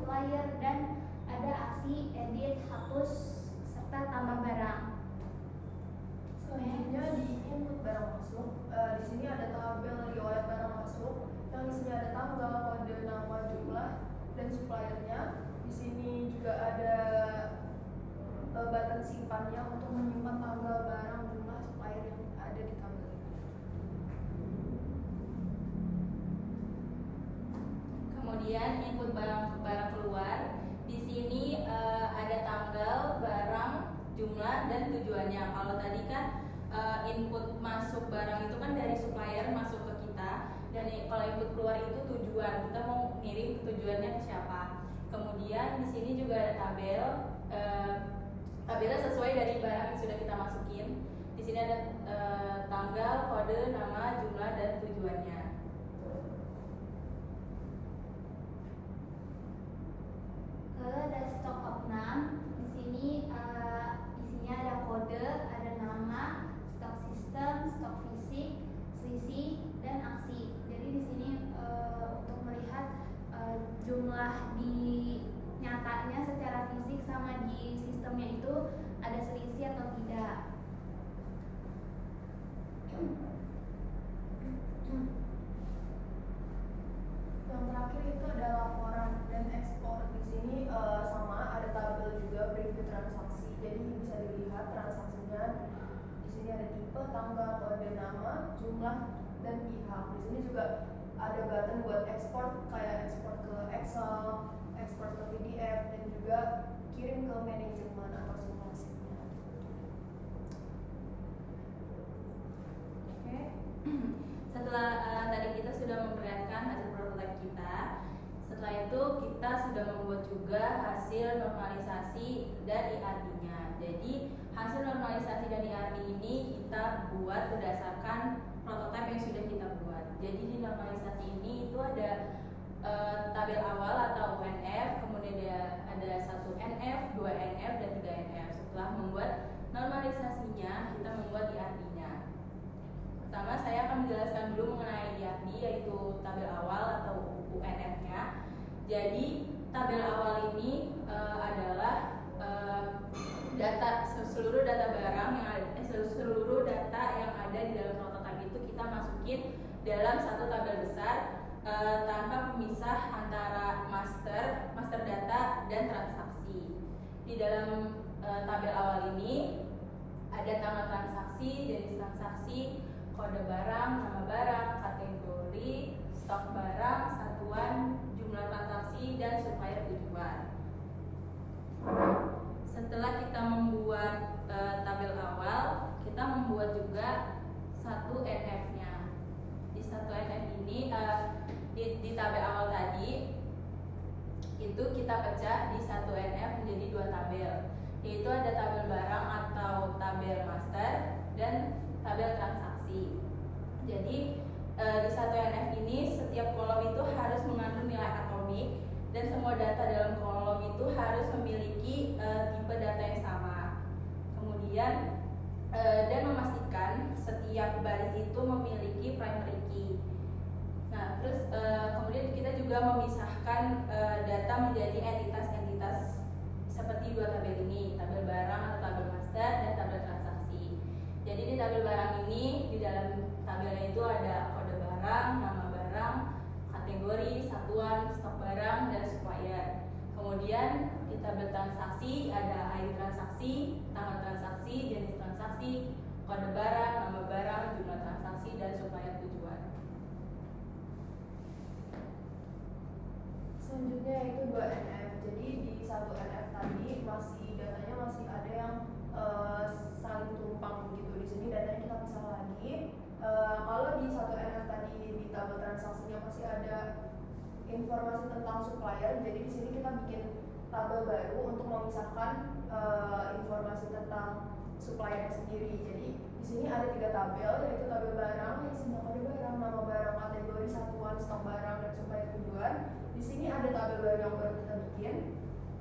supplier, dan ada aksi, edit, hapus, serta tambah barang. Selanjutnya di input barang masuk, di sini ada tabel riwayat barang masuk yang isinya ada tanggal, kode, nama, jumlah, dan suppliernya. Di sini juga ada button simpannya untuk menyimpan tanggal, barang, jumlah, supplier yang ada di tabel ini. Kemudian input barang keluar. Di sini ada tanggal, barang, jumlah, dan tujuannya. Kalau tadi kan input masuk barang itu kan dari supplier masuk ke kita, dan kalau input keluar itu tujuan, kita mau ngirim tujuannya ke siapa. Kemudian di sini juga ada tabel, tabelnya sesuai dari barang yang sudah kita masukin. Di sini ada tanggal, kode, nama, jumlah, dan tujuannya. Ada stok opnam. Di sini isinya ada kode, ada nama, stok sistem, stok fisik, selisih, dan aksi. Jadi di sini untuk melihat jumlah di nyatanya secara fisik sama di sistemnya itu ada selisih atau tidak. Yang terakhir itu ada laporan dan ekspor. Di sini sama ada tabel juga preview transaksi. Jadi bisa dilihat transaksinya. Di sini ada tipe, tanggal, kode, nama, jumlah, dan pihak. Di sini juga ada button buat ekspor, kayak ekspor ke Excel, ekspor ke PDF, dan juga kirim ke manajemen atau simulasinya. Oke. Setelah tadi kita sudah memperlihatkan hasil prototipe kita, setelah itu kita sudah membuat juga hasil normalisasi dan IRD-nya. Jadi hasil normalisasi dan IRD ini kita buat berdasarkan prototipe yang sudah kita buat. Jadi di normalisasi ini itu ada tabel awal atau UNF, kemudian ada 1 NF, 2 NF, dan 3 NF. Setelah membuat normalisasinya, kita membuat IRD-nya. Pertama, saya akan menjelaskan dulu mengenai IRD, yaitu tabel awal atau UNF-nya. Jadi tabel awal ini adalah seluruh data barang yang ada, seluruh data yang ada di dalam prototipe itu kita masukin dalam satu tabel besar tanpa pemisah antara master data, dan transaksi. Di dalam tabel awal ini ada tanggal transaksi, jenis transaksi, kode barang, nama barang, kategori, stok barang, satuan, jumlah transaksi, dan supplier tujuan. Setelah kita membuat tabel awal, kita membuat juga satu NF-nya. Di satu NF ini di tabel awal tadi itu kita pecah di satu NF menjadi 2 tabel, yaitu ada tabel barang atau tabel master dan tabel transaksi. Jadi di satu NF ini setiap kolom itu harus mengandung nilai atomik, dan semua data dalam kolom itu harus memiliki tipe data yang sama. Kemudian dan memastikan setiap baris itu memiliki primary key. Nah, terus kemudian kita juga memisahkan data menjadi entitas-entitas seperti 2 tabel ini, tabel barang atau tabel master, dan tabel transaksi. Jadi di tabel barang ini, di dalam tabelnya itu ada kode barang, nama barang, kategori, satuan, stok barang, dan supplier. Kemudian di tabel transaksi ada ID transaksi, tanggal transaksi, jenis transaksi, kode barang, nama barang, jumlah transaksi, dan supplier tujuan. Selanjutnya itu 2 NF. Jadi di satu NF tadi datanya masih ada yang saling tumpang gitu. Di sini datanya kita pisah lagi. Kalau di satu NF tadi di tabel transaksinya masih ada informasi tentang supplier, jadi di sini kita bikin tabel baru untuk memisahkan informasi tentang suppliernya sendiri. Jadi di sini ada 3 tabel, yaitu tabel barang, isinya kode barang, nama barang, kategori, satuan, stok barang, dan supplier tujuan. Di sini ada tabel baru yang baru kita bikin,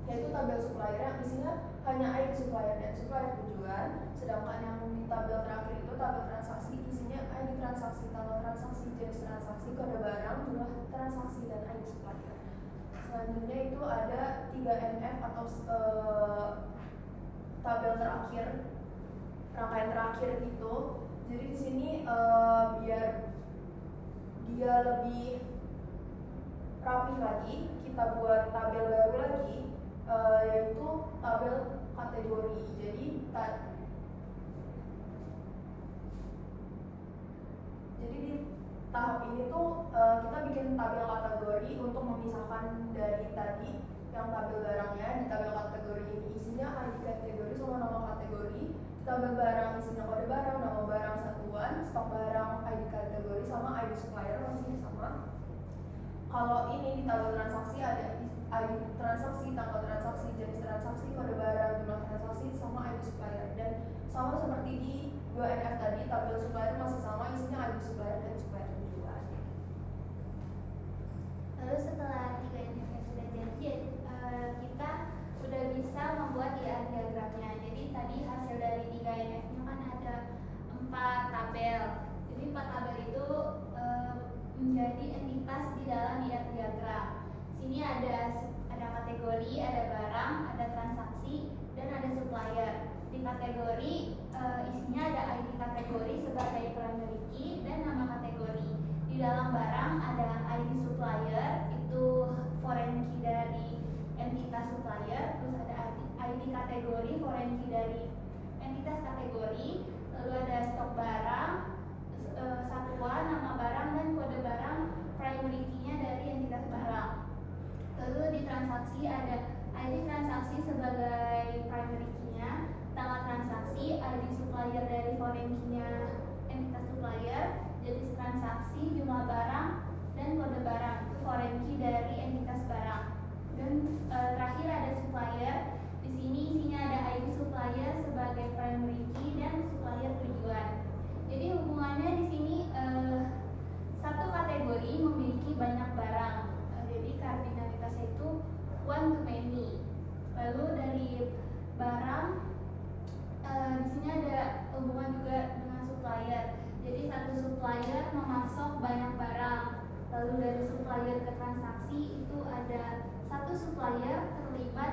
yaitu tabel supplier yang isinya hanya ID supplier dan supplier tujuan. Sedangkan yang di tabel terakhir itu tabel transaksi, isinya ID transaksi, tanggal transaksi, jenis transaksi, kode barang, jumlah transaksi, dan ID supplier. selanjutnya itu ada 3NF atau tabel terakhir, rangkaian terakhir gitu. Jadi di sini biar dia lebih rapi lagi, kita buat tabel baru lagi, yaitu tabel kategori. Jadi di tahap ini tuh kita bikin tabel kategori untuk memisahkan dari tadi yang tabel barangnya. Di tabel kategori ini isinya ID kategori sama nama kategori. Di tabel barang isinya kode barang, nama barang satuan, stok barang, ID kategori sama ID supplier masih sama. Kalau ini di tabel transaksi ada ID transaksi, tanggal transaksi, jenis transaksi, kode barang, jumlah transaksi sama ID supplier. Dan sama seperti di 2NF tadi, tabel supplier masih sama, isinya ID supplier dan supplier tujuan. Lalu setelah 3NF yang sudah jadi, kita udah bisa membuat diagramnya. Jadi tadi hasil dari 3NF-nya kan ada 4 tabel. Jadi 4 tabel itu menjadi entitas di dalam diagram. Sini ada kategori, ada barang, ada transaksi, dan ada supplier. Di kategori isinya ada ID kategori sebagai primary key dan nama kategori. Di dalam barang ada ID supplier, itu foreign key dari entitas supplier, terus ada ID kategori, foreign key dari entitas kategori, lalu ada stok barang, satuan, nama barang, dan kode barang, primary key-nya dari entitas barang. Lalu di transaksi ada ID transaksi sebagai primary key-nya, tanggal transaksi, ID supplier dari foreign key-nya entitas supplier, jenis transaksi, jumlah barang, dan kode barang, itu foreign key dari entitas barang. Dan terakhir ada supplier. Di sini isinya ada ID supplier sebagai primary key dan supplier tujuan. Jadi hubungannya di sini satu kategori memiliki banyak barang. Jadi kardinalitasnya itu one to many. Lalu dari barang di sini ada hubungan juga dengan supplier. Jadi satu supplier memasok banyak barang. Lalu dari supplier ke transaksi itu ada satu supplier terlibat